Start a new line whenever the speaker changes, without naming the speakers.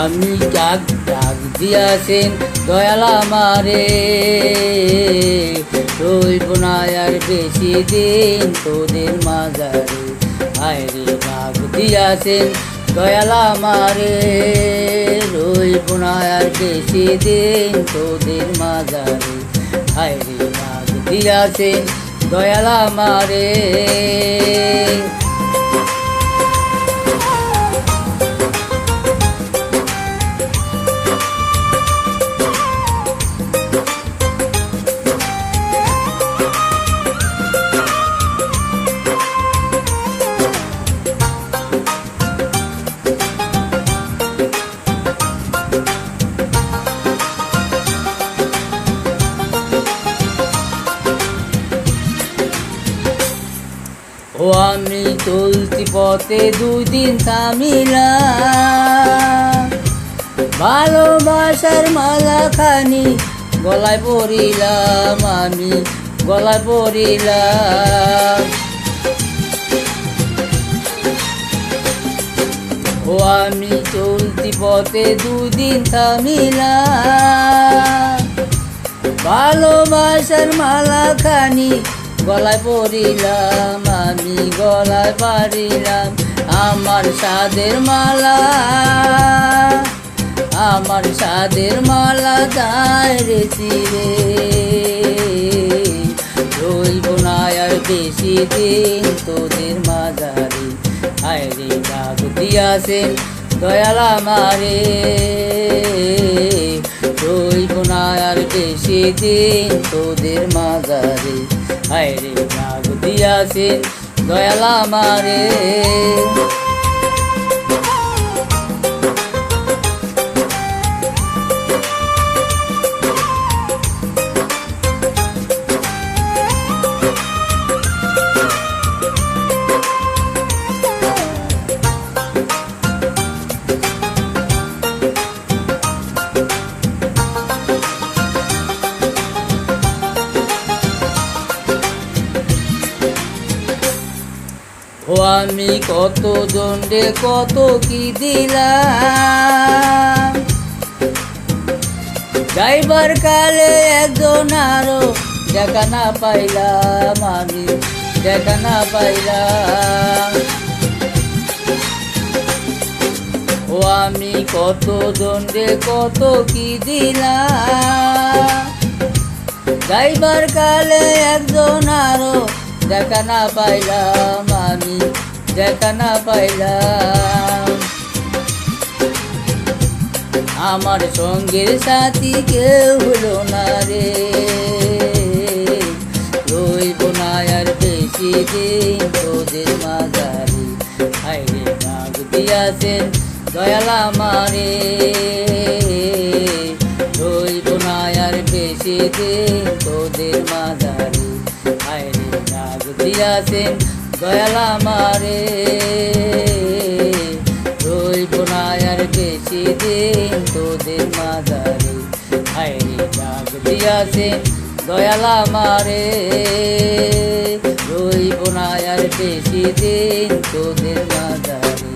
আমি ডাক দিয়াছেন দয়াল আমারে, রইব না আর বেশি দিন তোদের মাঝারে। আয়রে ডাক দিয়াছেন দয়াল আমারে, রইব না আর বেশি দিন তোদের মাঝারে। আয়রে ডাক দিয়াছেন দয়াল আমারে। ও আমি চলতি পথে 2 দিন থামিলাম, ভালোবাসার মালাখানি গলায় পরিলাম, আমি গলায় পরিলাম। ও আমি চলতি পথে 2 দিন থামিলাম, ভালোবাসার মালাখানি গলায় পরিলাম, আমি গলায় পারিলাম। আমার সাদের মালা, আমার সাদের মালা দায় রেছি রে, রইব না আর বেশি দিন তোদের মাঝারে। আয়রে ডাক দিয়াছেন দয়াল আমারে, রইব না আর বেশি দিন তোদের মাঝারে। আয়রে ডাক দিয়াছেন দয়াল আমারে। ও আমি কত দণ্ডে কত কি দিলাম, যাইবার কালে একজন আরো দেখা না পাইলাম, আমি দেখা না পাইলাম। ও আমি কত দণ্ডে কত কি দিলাম, যাইবার কালে একজন আরো দেখা না পাইলাম, আমি দেখা না পাইলাম। আমার সঙ্গের সাথী কেউ হলো না রে, রইব না আর বেশি দিন তোদের মাঝারে। আয়রে ডাক দিয়াছেন দয়াল আমারে, রইব না আর বেশি দিন তোদের মাঝারে। আয়রে ডাক দিয়াছেন দয়াল আমারে, রইব না আর বেশি দিন তোদের মাঝারে। আয়রে ডাক দিয়াছেন দয়াল আমারে, রইব না আর বেশি দিন তোদের মাঝারে।